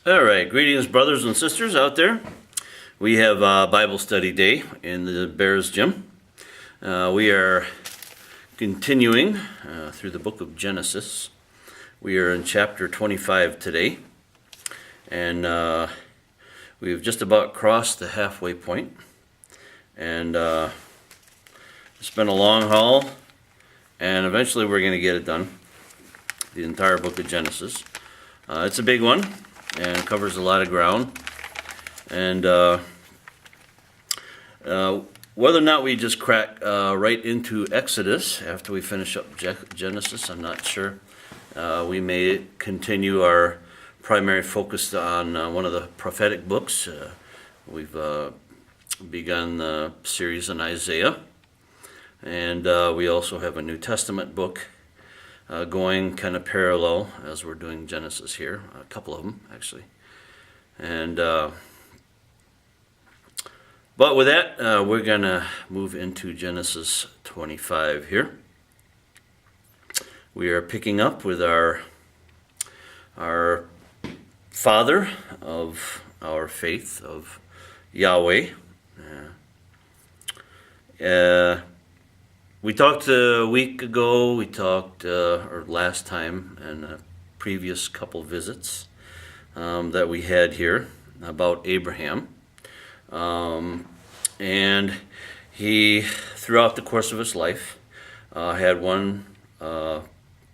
All right, greetings, brothers and sisters out there. We have Bible study day in the Bears Gym. We are continuing through the book of Genesis. We are in chapter 25 today, and we've just about crossed the halfway point. And it's been a long haul, and eventually we're going to get it done, the entire book of Genesis. It's a big one, and it covers a lot of ground. And whether or not we just crack right into Exodus after we finish up Genesis, I'm not sure. We may continue our primary focus on one of the prophetic books. We've begun the series on Isaiah, and we also have a New Testament book going kind of parallel as we're doing Genesis here, a couple of them actually. And but with that, we're going to move into Genesis 25 here. We are picking up with our father of our faith, of Yahweh. We talked a week ago, or last time, in a previous couple visits that we had here about Abraham. And he, throughout the course of his life, had one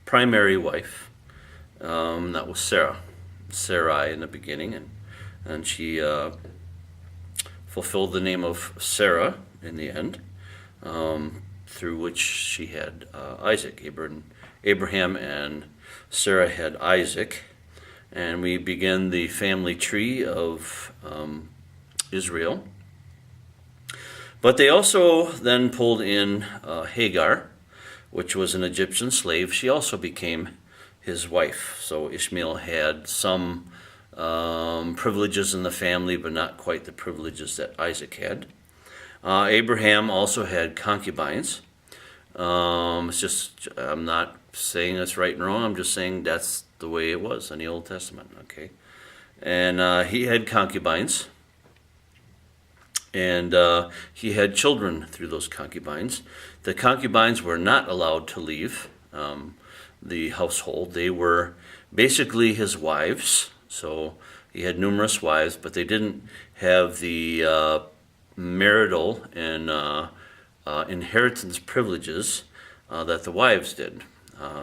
primary wife, that was Sarai in the beginning, and she fulfilled the name of Sarah in the end, through which she had Isaac. Abraham and Sarah had Isaac, and we begin the family tree of Israel. But they also then pulled in Hagar, which was an Egyptian slave. She also became his wife. So Ishmael had some privileges in the family, but not quite the privileges that Isaac had. Abraham also had concubines. I'm not saying that's right and wrong. I'm just saying that's the way it was in the Old Testament. Okay, and he had concubines. And he had children through those concubines. The concubines were not allowed to leave the household. They were basically his wives. So he had numerous wives, but they didn't have the marital and inheritance privileges that the wives did.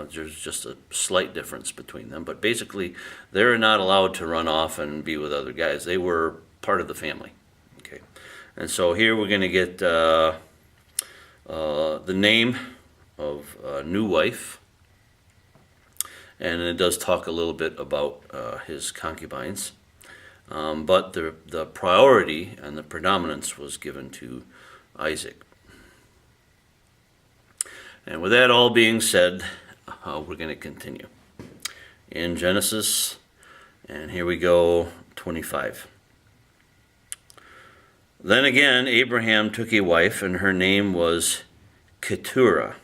There's just a slight difference between them. But basically, they're not allowed to run off and be with other guys. They were part of the family. And so here we're going to get the name of a new wife, and it does talk a little bit about his concubines, but the priority and the predominance was given to Isaac. And with that all being said, we're going to continue in Genesis, and here we go, 25. Then again, Abraham took a wife, and her name was Keturah.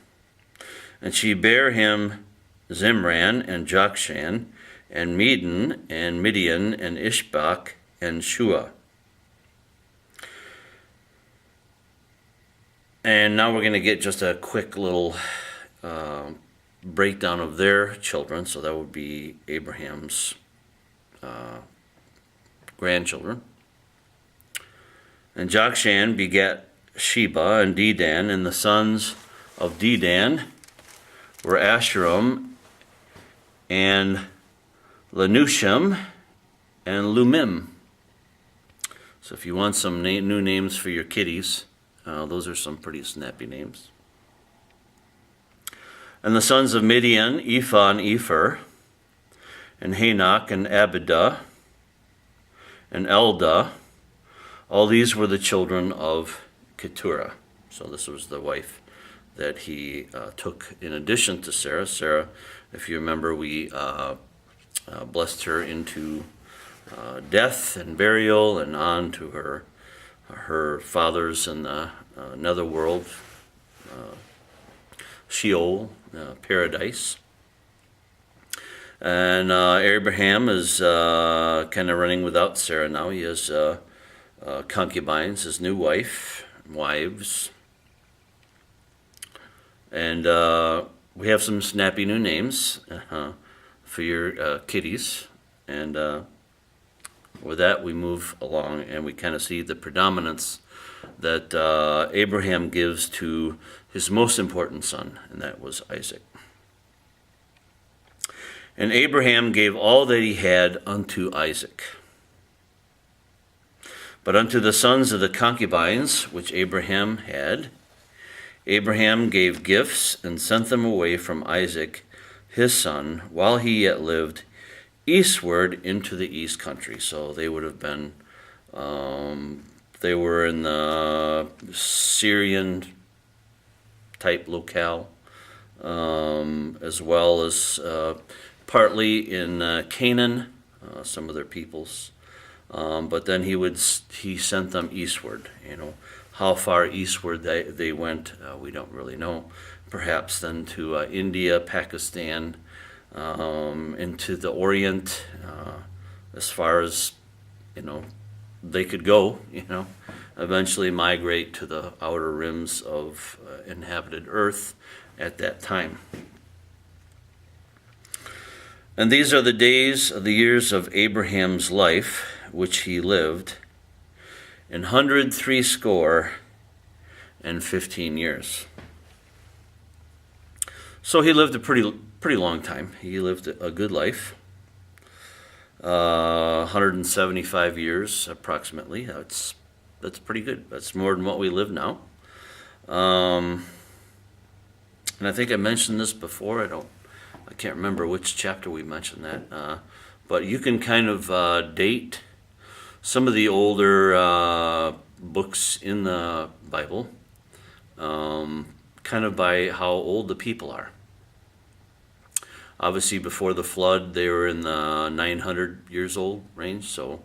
And she bare him Zimran, and Jokshan, and Medan, and Midian, and Ishbak, and Shua. And now we're going to get just a quick little breakdown of their children. So that would be Abraham's grandchildren. And Jokshan begat Sheba and Dedan, and the sons of Dedan were Asherim and Lenushim and Lumim. So if you want some new names for your kiddies, those are some pretty snappy names. And the sons of Midian, Ephah and Epher, and Hanok and Abidah, and Eldah. All these were the children of Keturah. So this was the wife that he took in addition to Sarah. Sarah, if you remember, we blessed her into death and burial and on to her fathers in the netherworld, Sheol, paradise. And Abraham is kind of running without Sarah now. He has concubines, his new wives. And we have some snappy new names for your kiddies. And with that, we move along and we kind of see the predominance that Abraham gives to his most important son, and that was Isaac. And Abraham gave all that he had unto Isaac. But unto the sons of the concubines which Abraham had, Abraham gave gifts and sent them away from Isaac his son, while he yet lived, eastward into the east country. So they would have been, they were in the Syrian type locale, as well as partly in Canaan, some of their peoples. But then he sent them eastward. How far eastward they went, we don't really know. Perhaps then to India, Pakistan, into the Orient, as far as they could go. Eventually migrate to the outer rims of inhabited earth at that time. And these are the days of the years of Abraham's life, which he lived, 160 years. So he lived a pretty long time. He lived a good life. 175 years approximately. That's pretty good. That's more than what we live now. And I think I mentioned this before. I can't remember which chapter we mentioned that. But you can kind of date some of the older books in the Bible kind of by how old the people are. Obviously, before the flood, they were in the 900 years old range. So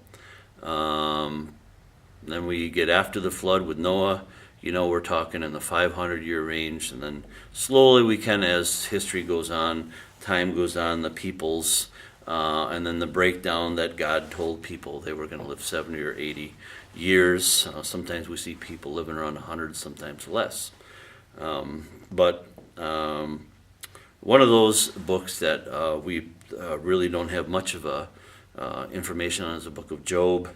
then we get after the flood with Noah. We're talking in the 500-year range. And then slowly we can, as history goes on, time goes on, the peoples, and then the breakdown that God told people they were going to live 70 or 80 years. Sometimes we see people living around 100, sometimes less. But one of those books that we really don't have much of information on is the book of Job.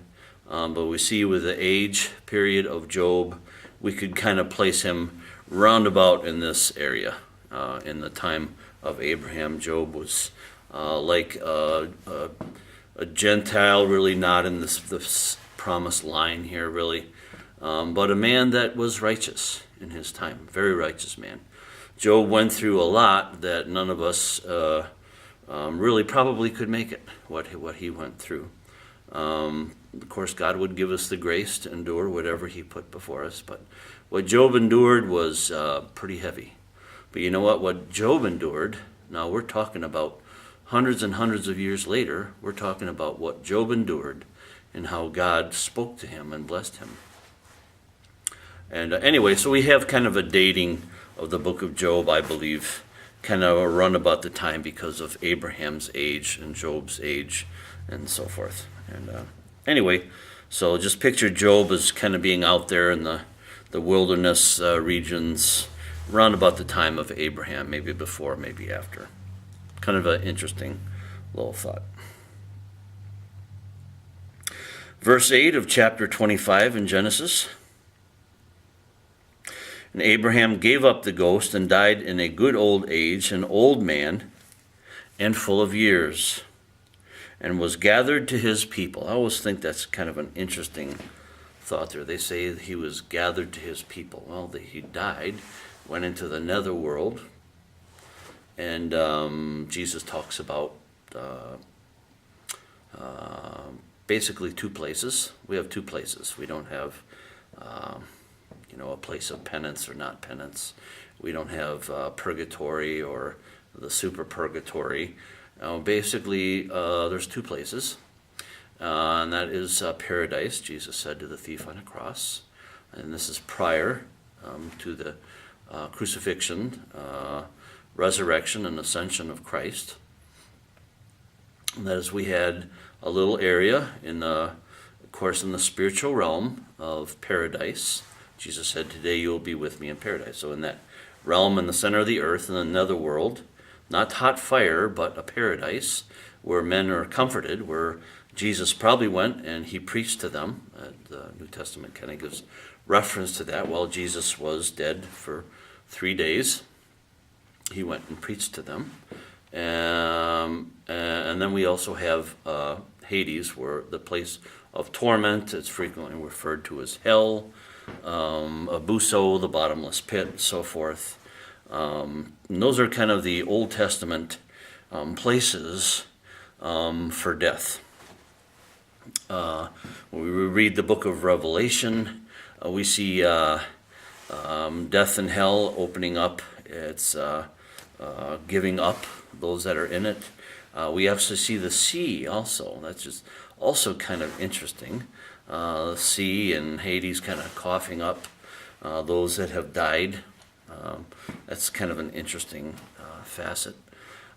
But we see with the age period of Job, we could kind of place him roundabout in this area. In the time of Abraham, Job was like a Gentile, really not in this promised line here, really, but a man that was righteous in his time, very righteous man. Job went through a lot that none of us really probably could make it, what he went through. Of course, God would give us the grace to endure whatever he put before us, but what Job endured was pretty heavy. But you know what Job endured, now we're talking about hundreds and hundreds of years later, we're talking about what Job endured and how God spoke to him and blessed him. And anyway, so we have kind of a dating of the book of Job, I believe, kind of a run about the time because of Abraham's age and Job's age and so forth. And anyway, so just picture Job as kind of being out there in the wilderness regions around about the time of Abraham, maybe before, maybe after. Kind of an interesting little thought. Verse 8 of chapter 25 in Genesis. And Abraham gave up the ghost and died in a good old age, an old man and full of years, and was gathered to his people. I always think that's kind of an interesting thought there. They say he was gathered to his people. Well, he died, went into the netherworld, and Jesus talks about basically two places. We have two places. We don't have a place of penance or not penance. We don't have purgatory or the super purgatory. Basically, there's two places, and that is paradise, Jesus said to the thief on the cross. And this is prior to the crucifixion, resurrection, and ascension of Christ. And that is, we had a little area in the, of course, in the spiritual realm of paradise. Jesus said, "Today you will be with me in paradise." So in that realm in the center of the earth, in the netherworld, not hot fire, but a paradise where men are comforted, where Jesus probably went and he preached to them. The New Testament kind of gives reference to that. While Jesus was dead for 3 days, he went and preached to them. And then we also have Hades, where the place of torment. It's frequently referred to as hell, Abuso, the bottomless pit, so forth. And those are kind of the Old Testament places for death. When we read the book of Revelation, we see death and hell opening up. It's giving up those that are in it. We actually see the sea also. That's just also kind of interesting. The sea and Hades kind of coughing up those that have died. That's kind of an interesting facet.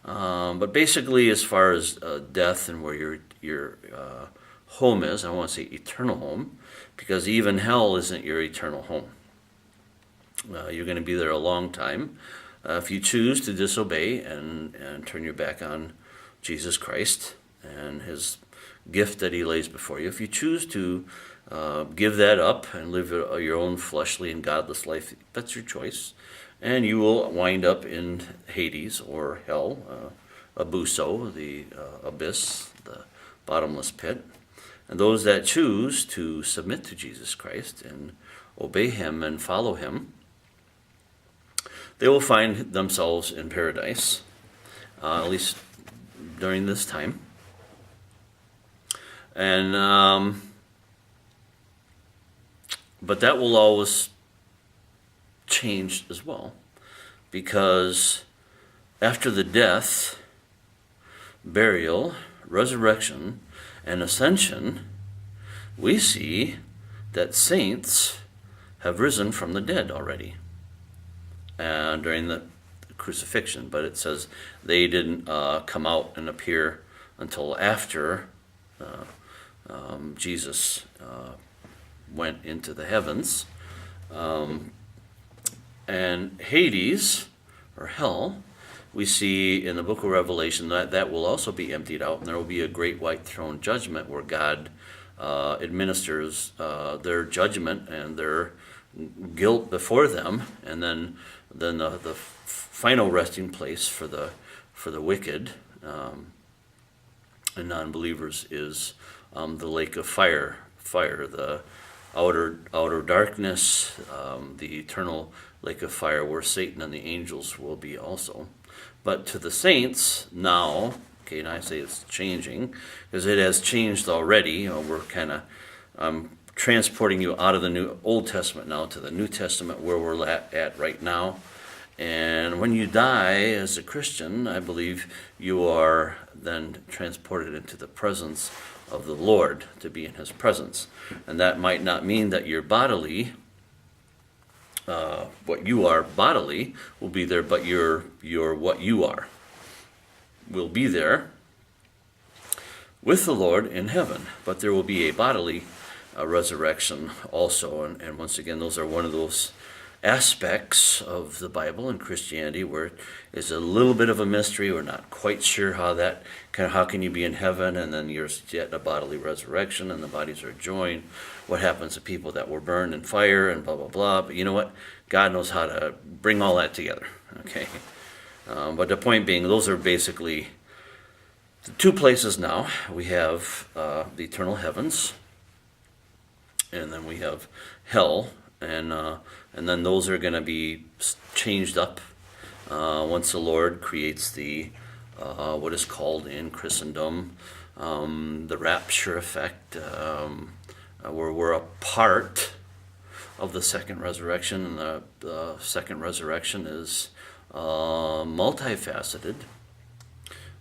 But basically, as far as death and where your home is, I want to say eternal home, because even hell isn't your eternal home. You're going to be there a long time. If you choose to disobey and turn your back on Jesus Christ and his gift that he lays before you, if you choose to give that up and live your own fleshly and godless life, that's your choice. And you will wind up in Hades or hell, Abuso, the abyss, the bottomless pit. And those that choose to submit to Jesus Christ and obey him and follow him, they will find themselves in paradise, at least during this time. And but that will always change as well, because after the death, burial, resurrection, and ascension, we see that saints have risen from the dead already during the crucifixion, but it says they didn't come out and appear until after Jesus went into the heavens. And Hades, or hell, we see in the book of Revelation that will also be emptied out, and there will be a great white throne judgment where God administers their judgment and their guilt before them, and then the final resting place for the wicked and non-believers is the lake of fire, the outer darkness, the eternal lake of fire where Satan and the angels will be also. But to the saints now, okay, and I say it's changing because it has changed already. We're kind of transporting you out of the New Old Testament now to the New Testament where we're at right now. And when you die as a Christian, I believe you are then transported into the presence of the Lord, to be in his presence. And that might not mean that your bodily, what you are bodily will be there, but your what you are will be there with the Lord in heaven. But there will be a bodily resurrection also. And once again, those are one of those aspects of the Bible and Christianity where it's a little bit of a mystery. We're not quite sure how can you be in heaven and then you're yet a bodily resurrection and the bodies are joined. What happens to people that were burned in fire and blah, blah, blah. But you know what? God knows how to bring all that together. Okay. But the point being, those are basically the two places now. We have the eternal heavens, and then we have hell, and then those are going to be changed up once the Lord creates the what is called in Christendom the rapture effect, where we're a part of the second resurrection, and the second resurrection is multifaceted.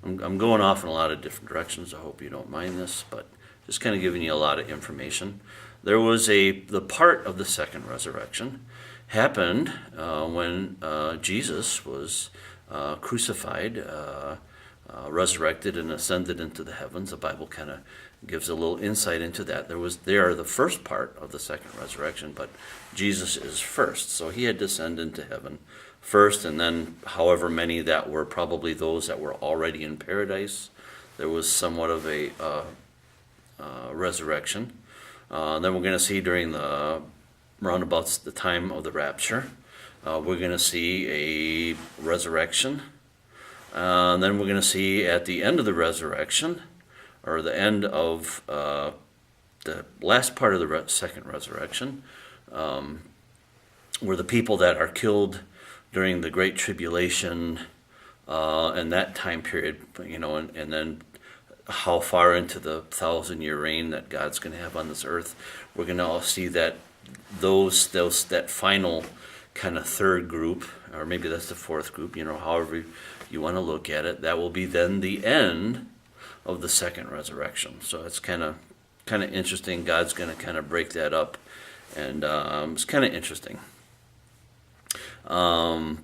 I'm going off in a lot of different directions. I hope you don't mind this, but just kind of giving you a lot of information. There was the part of the second resurrection happened when Jesus was crucified resurrected and ascended into the heavens. The Bible kind of gives a little insight into that. They are the first part of the second resurrection, but Jesus is first. So he had descended into heaven first, and then however many that were, probably those that were already in paradise, there was somewhat of a resurrection. Then we're going to see during the roundabouts the time of the rapture, we're going to see a resurrection. Then we're going to see at the end of the resurrection, or the end of the last part of the second resurrection, where the people that are killed during the Great Tribulation and that time period, and then how far into the 1,000-year reign that God's going to have on this earth, we're going to all see that that final kind of third group, or maybe that's the fourth group, however you want to look at it, that will be then the end of the second resurrection. So it's kind of interesting. God's going to kind of break that up, and it's kind of interesting. So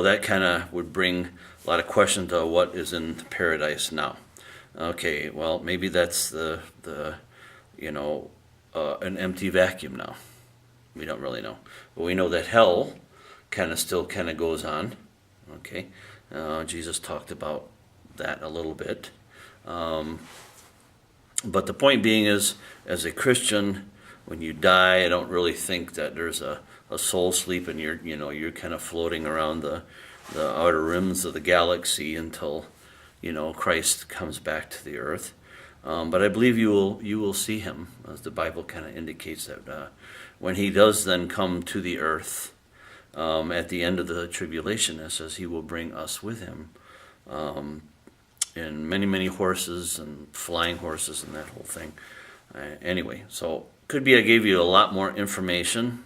that kind of would bring a lot of questions to what is in paradise now. Okay, well, maybe that's the an empty vacuum now. We don't really know, but we know that hell still goes on. Okay, Jesus talked about that a little bit. But the point being is, as a Christian, when you die, I don't really think that there's a soul sleep and you're kind of floating around the outer rims of the galaxy until Christ comes back to the earth. But I believe you will see him, as the Bible kind of indicates that when he does then come to the earth at the end of the tribulation, it says he will bring us with him in many, many horses and flying horses and that whole thing. Anyway, so could be I gave you a lot more information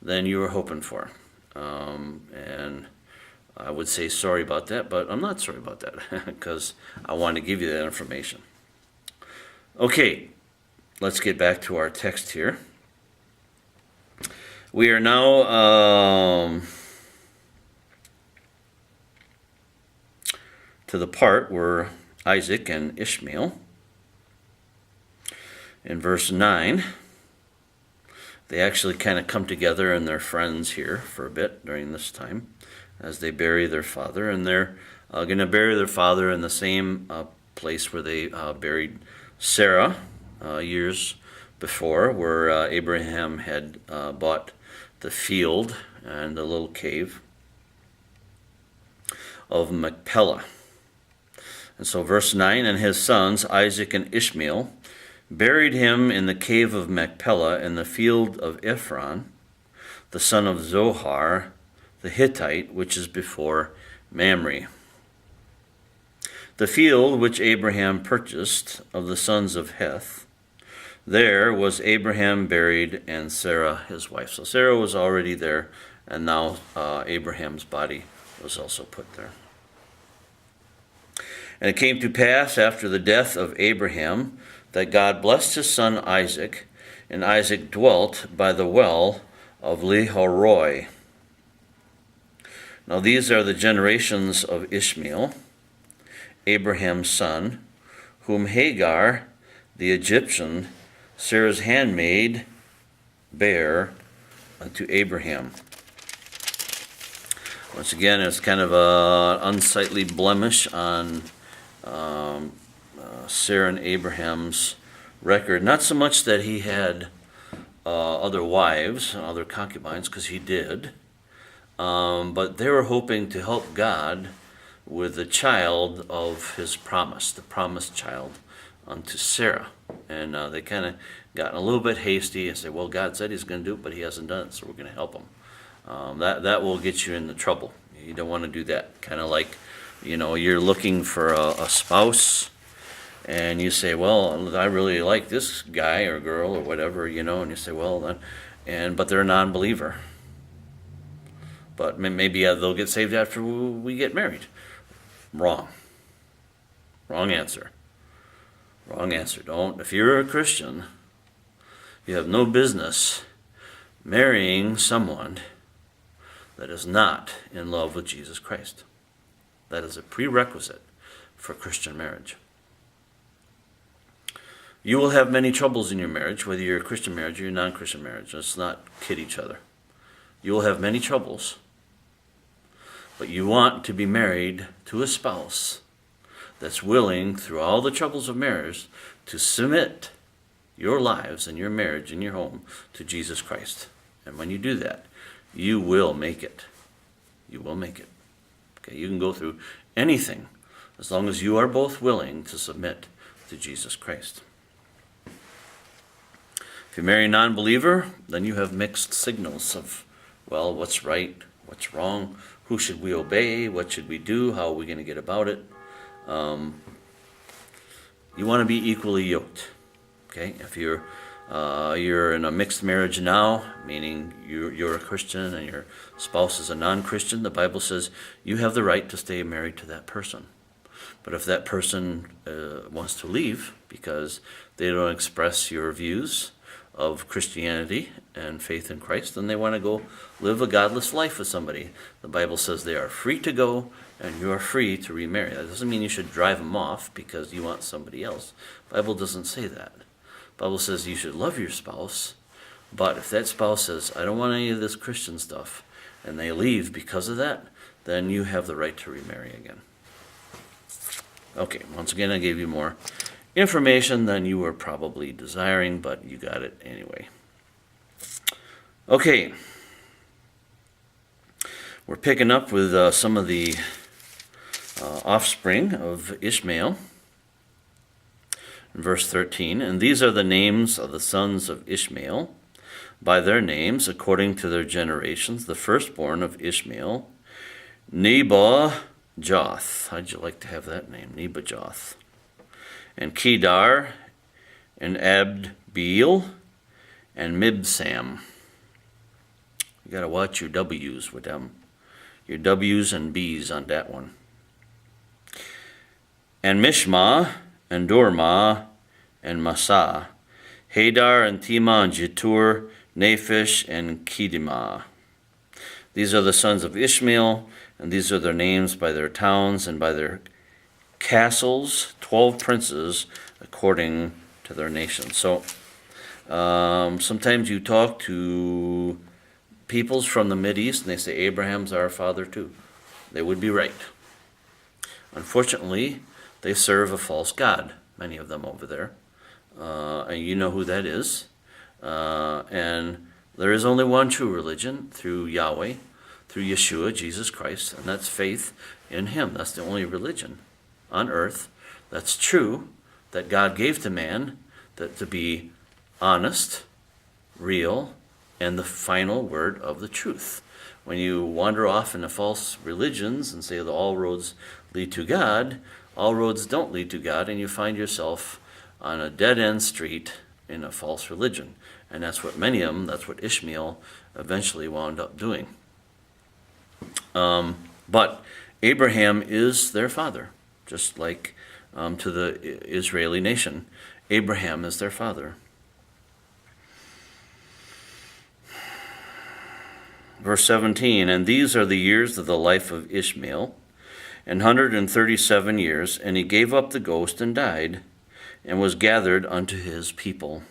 than you were hoping for. And I would say sorry about that, but I'm not sorry about that because I wanted to give you that information. Okay, let's get back to our text here. We are now to the part where Isaac and Ishmael, in verse 9, they actually kind of come together and they're friends here for a bit during this time as they bury their father. And they're going to bury their father in the same place where they buried Sarah years before, where Abraham had bought the field and the little cave of Machpelah. And so verse 9, and his sons, Isaac and Ishmael, buried him in the cave of Machpelah in the field of Ephron, the son of Zohar, the Hittite, which is before Mamre. The field which Abraham purchased of the sons of Heth, there was Abraham buried and Sarah his wife. So Sarah was already there, and now Abraham's body was also put there. And it came to pass after the death of Abraham that God blessed his son Isaac, and Isaac dwelt by the well of Lehi-roi. Now these are the generations of Ishmael, Abraham's son, whom Hagar, the Egyptian, Sarah's handmaid, bare unto Abraham. Once again, it's kind of an unsightly blemish on Sarah and Abraham's record. Not so much that he had other wives and other concubines, because he did, but they were hoping to help God with the child of his promise, the promised child unto Sarah. And they kind of got a little bit hasty and said, well, God said he's going to do it, but he hasn't done it, so we're going to help him. That will get you into trouble. You don't want to do that. Kind of like, you're looking for a spouse, and you say, well, I really like this guy or girl or whatever, and you say, well, but they're a non-believer. But maybe they'll get saved after we get married. Wrong. Wrong answer. Wrong answer. Don't. If you're a Christian, you have no business marrying someone that is not in love with Jesus Christ. That is a prerequisite for Christian marriage. You will have many troubles in your marriage, whether you're a Christian marriage or a non-Christian marriage. Let's not kid each other. You will have many troubles, but you want to be married to a spouse that's willing, through all the troubles of marriage, to submit your lives and your marriage and your home to Jesus Christ. And when you do that, you will make it. You will make it. Okay, you can go through anything as long as you are both willing to submit to Jesus Christ. If you marry a non-believer, then you have mixed signals of, well, what's right, what's wrong, who should we obey, what should we do, how are we going to get about it. You want to be equally yoked. Okay, if you're in a mixed marriage now, meaning you're a Christian and your spouse is a non-Christian, the Bible says you have the right to stay married to that person. But if that person wants to leave because they don't express your views of Christianity and faith in Christ, then they want to go live a godless life with somebody, the Bible says they are free to go and you are free to remarry. That doesn't mean you should drive them off because you want somebody else. The Bible doesn't say that. The Bible says you should love your spouse, but if that spouse says, I don't want any of this Christian stuff, and they leave because of that, then you have the right to remarry again. Okay, once again, I gave you more information than you were probably desiring, but you got it anyway. Okay, we're picking up with some of the offspring of Ishmael. In verse 13, and these are the names of the sons of Ishmael, by their names, according to their generations, the firstborn of Ishmael, Nebajoth. How'd you like to have that name, Nebajoth? And Kedar, and Abdbeel, and Mibsam. You got to watch your W's with them. Your W's and B's on that one. And Mishma, and Dorma, and Massa, Hadar, and Tema, and Jetur, Naphish, and Kedemah. These are the sons of Ishmael, and these are their names by their towns and by their castles, 12 princes, according to their nations. So sometimes you talk to peoples from the Mideast, and they say, Abraham's our father too. They would be right. Unfortunately, they serve a false god, many of them over there. And you know who that is. And there is only one true religion through Yahweh, through Yeshua, Jesus Christ, and that's faith in him. That's the only religion on earth that's true, that God gave to man, that to be honest, real, and the final word of the truth. When you wander off into false religions and say that all roads lead to God, all roads don't lead to God, and you find yourself on a dead-end street in a false religion. And that's what many of them, that's what Ishmael eventually wound up doing. But Abraham is their father, just like to the Israeli nation. Abraham is their father. Verse 17, and these are the years of the life of Ishmael, 137 years, and he gave up the ghost and died, and was gathered unto his people.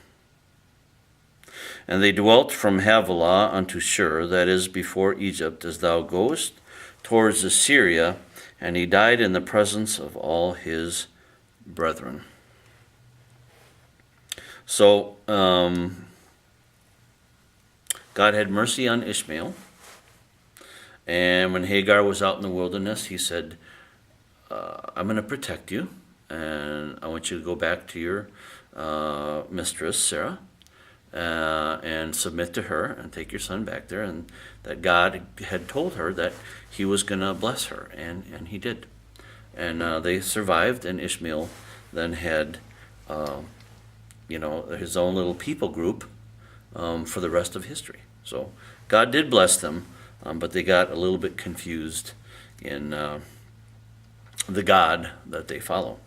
And they dwelt from Havilah unto Shur, that is before Egypt, as thou goest towards Assyria, and he died in the presence of all his brethren. So, God had mercy on Ishmael, and when Hagar was out in the wilderness, he said, I'm going to protect you, and I want you to go back to your mistress, Sarah, and submit to her and take your son back there, and that God had told her that he was going to bless her, and he did. And they survived, and Ishmael then had his own little people group for the rest of history. So God did bless them, but they got a little bit confused in the God that they follow.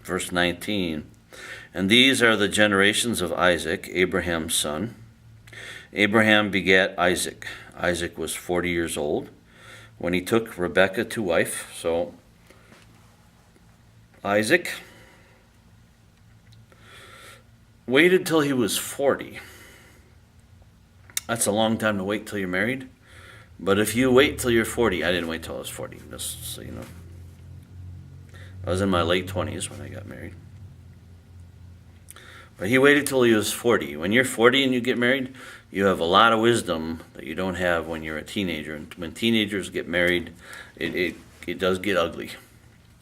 Verse 19, and these are the generations of Isaac, Abraham's son. Abraham begat Isaac. Isaac was 40 years old when he took Rebekah to wife. So Isaac waited till he was 40. That's a long time to wait till you're married. But if you wait till you're 40, I didn't wait till I was 40, just so you know. I was in my late 20s when I got married. But he waited till he was 40. When you're 40 and you get married, you have a lot of wisdom that you don't have when you're a teenager. And when teenagers get married, it does get ugly.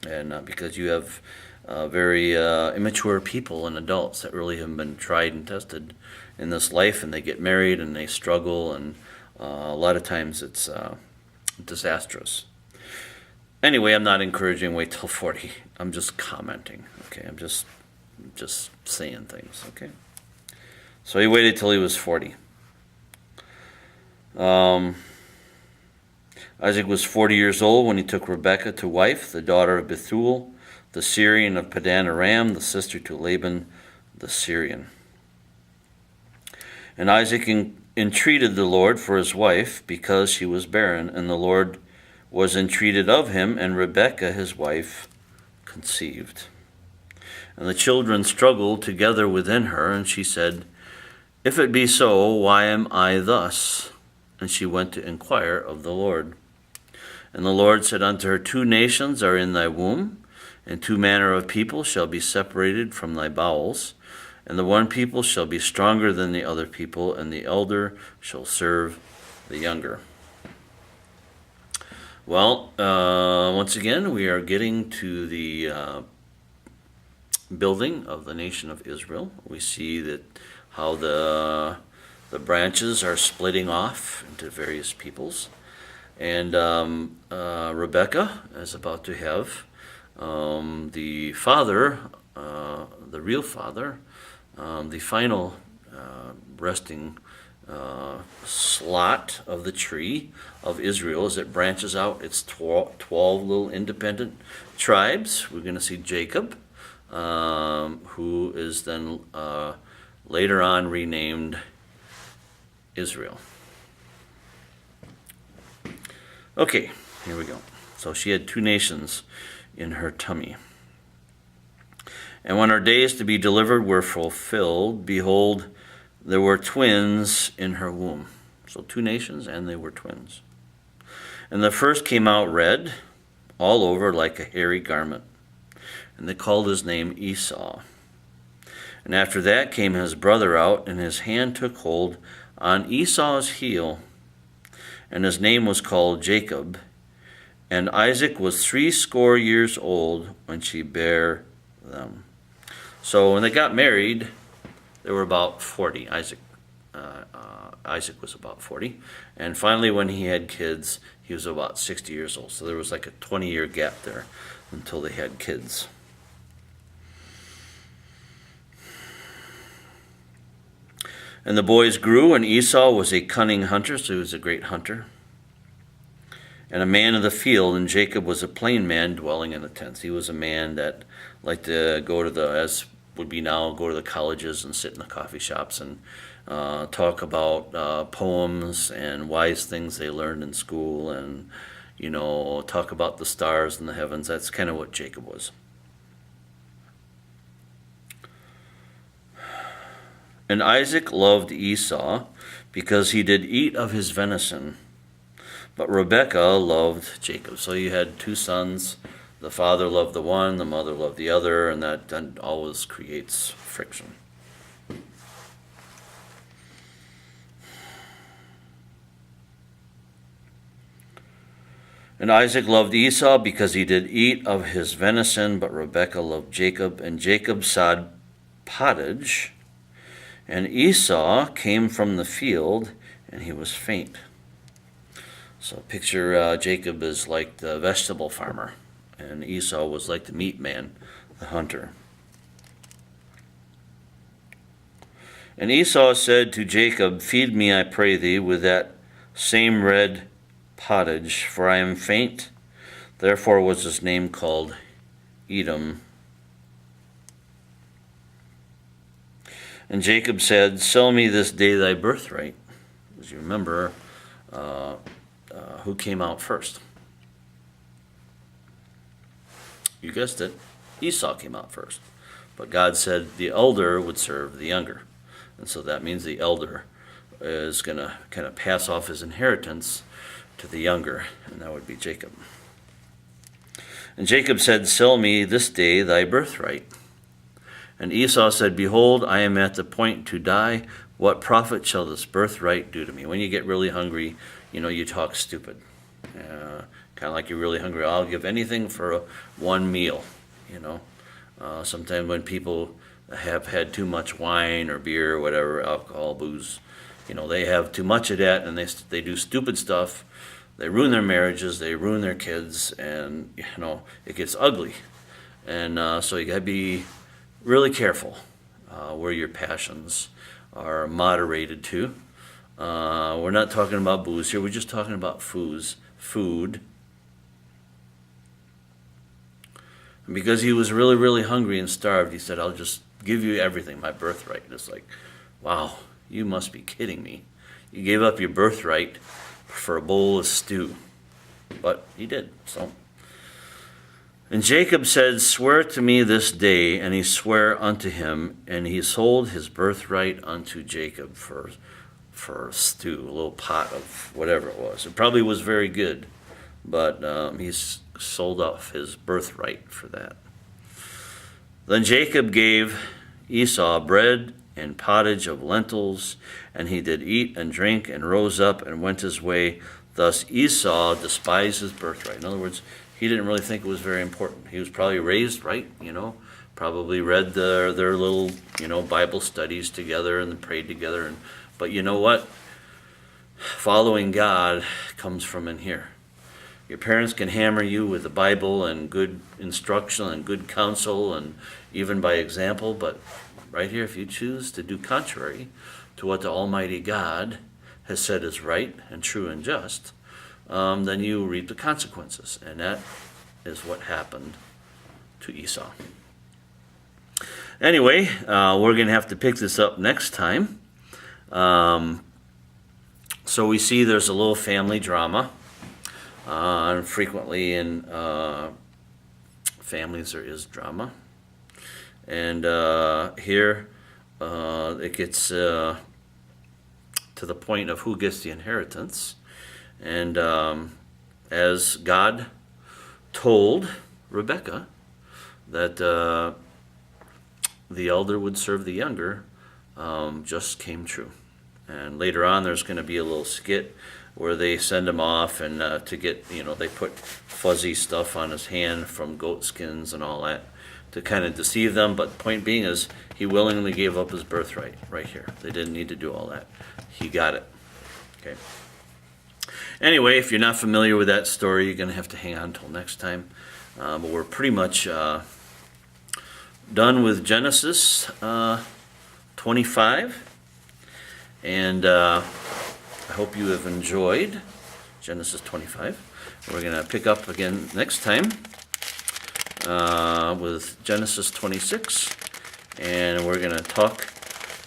And because you have very immature people and adults that really haven't been tried and tested in this life, and they get married and they struggle, and a lot of times it's disastrous. Anyway, I'm not encouraging wait till 40. I'm just commenting. Okay, I'm just saying things. Okay. So he waited till he was 40. Isaac was 40 years old when he took Rebekah to wife, the daughter of Bethuel, the Syrian of Padan Aram, the sister to Laban the Syrian. And Isaac entreated the Lord for his wife because she was barren, and the Lord was entreated of him, and Rebekah his wife conceived. And the children struggled together within her, and she said, If it be so, why am I thus? And she went to inquire of the Lord. And the Lord said unto her, 2 nations are in thy womb, and 2 manner of people shall be separated from thy bowels. And the one people shall be stronger than the other people, and the elder shall serve the younger. Well, once again, we are getting to the building of the nation of Israel. We see that how the branches are splitting off into various peoples. And Rebekah is about to have the father, the real father, the final resting slot of the tree of Israel as it branches out its 12 little independent tribes. We're going to see Jacob, who is then later on renamed Israel. Okay, here we go. So she had 2 nations in her tummy. And when her days to be delivered were fulfilled, behold, there were twins in her womb. So 2 nations, and they were twins. And the first came out red, all over like a hairy garment. And they called his name Esau. And after that came his brother out, and his hand took hold on Esau's heel. And his name was called Jacob. And Isaac was 80 years old when she bare them. So when they got married, they were about 40. Isaac was about 40. And finally, when he had kids, he was about 60 years old. So there was like a 20-year gap there until they had kids. And the boys grew, and Esau was a cunning hunter, so he was a great hunter, and a man of the field, and Jacob was a plain man dwelling in the tents. He was a man that liked to go to the, as would be now, go to the colleges and sit in the coffee shops and talk about poems and wise things they learned in school, and, you know, talk about the stars in the heavens. That's kind of what Jacob was. And Isaac loved Esau because he did eat of his venison, but Rebekah loved Jacob. So you had 2 sons. The father loved the one, the mother loved the other, and that always creates friction. And Isaac loved Esau because he did eat of his venison, but Rebekah loved Jacob. And Jacob sod pottage, and Esau came from the field, and he was faint. So picture Jacob is like the vegetable farmer, and Esau was like the meat man, the hunter. And Esau said to Jacob, Feed me, I pray thee, with that same red pottage, for I am faint. Therefore was his name called Edom. And Jacob said, Sell me this day thy birthright. Because you remember who came out first. You guessed it, Esau came out first. But God said the elder would serve the younger. And so that means the elder is going to kind of pass off his inheritance to the younger, and that would be Jacob. And Jacob said, "Sell me this day thy birthright." And Esau said, "Behold, I am at the point to die. What profit shall this birthright do to me?" When you get really hungry, you talk stupid. Kind of like you're really hungry. I'll give anything for one meal, Sometimes when people have had too much wine or beer or whatever, alcohol, booze, they have too much of that, and they do stupid stuff. They ruin their marriages, they ruin their kids, and it gets ugly. And so you got to be really careful where your passions are moderated to. We're not talking about booze here. We're just talking about food. And because he was really, really hungry and starved, he said, "I'll just give you everything, my birthright." And it's like, wow, you must be kidding me. You gave up your birthright for a bowl of stew. But he did, so. And Jacob said, "Swear to me this day." And he sware unto him, and he sold his birthright unto Jacob for stew, a little pot of whatever it was. It probably was very good, but he's sold off his birthright for that. Then Jacob gave Esau bread and pottage of lentils, and he did eat and drink, and rose up and went his way. Thus Esau despised his birthright. In other words, he didn't really think it was very important. He was probably raised right, probably read their little, Bible studies together and prayed together. But you know what? Following God comes from in here. Your parents can hammer you with the Bible and good instruction and good counsel and even by example, but right here, if you choose to do contrary to what the Almighty God has said is right and true and just, then you reap the consequences. And that is what happened to Esau. Anyway, we're going to have to pick this up next time. So we see there's a little family drama. And frequently in families there is drama. And here it gets to the point of who gets the inheritance. And as God told Rebekah that the elder would serve the younger, just came true. And later on there's going to be a little skit where they send him off and to get, they put fuzzy stuff on his hand from goat skins and all that to kind of deceive them. But the point being is he willingly gave up his birthright right here. They didn't need to do all that. He got it. Okay. Anyway, if you're not familiar with that story, you're going to have to hang on until next time. But we're pretty much done with Genesis 25. And I hope you have enjoyed Genesis 25. We're going to pick up again next time with Genesis 26. And we're going to talk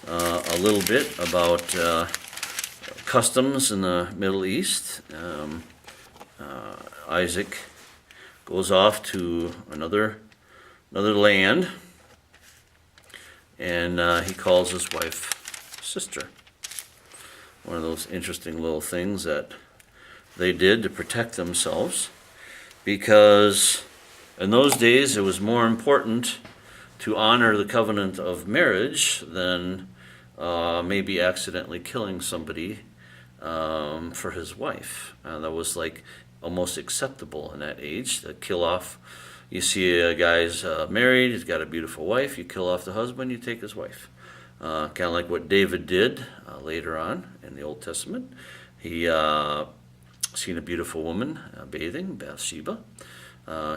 a little bit about customs in the Middle East. Isaac goes off to another land, and he calls his wife sister. One of those interesting little things that they did to protect themselves, because in those days it was more important to honor the covenant of marriage than maybe accidentally killing somebody for his wife. That was like almost acceptable in that age, to kill off. You see a guy's married, he's got a beautiful wife, you kill off the husband, you take his wife. Kind of like what David did later on in the Old Testament. He seen a beautiful woman bathing, Bathsheba.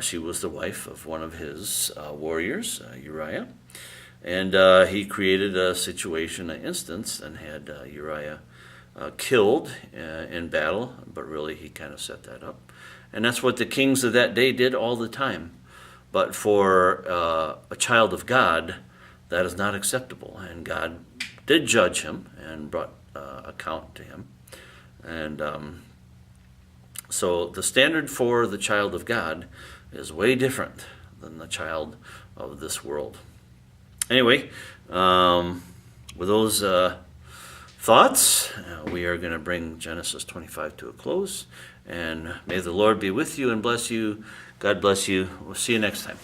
She was the wife of one of his warriors, Uriah. And he created a situation, an instance, and had Uriah killed in battle, but really he kind of set that up. And that's what the kings of that day did all the time. But for a child of God, that is not acceptable. And God did judge him and brought account to him. And so the standard for the child of God is way different than the child of this world. Anyway, with those thoughts, we are going to bring Genesis 25 to a close. And may the Lord be with you and bless you. God bless you. We'll see you next time.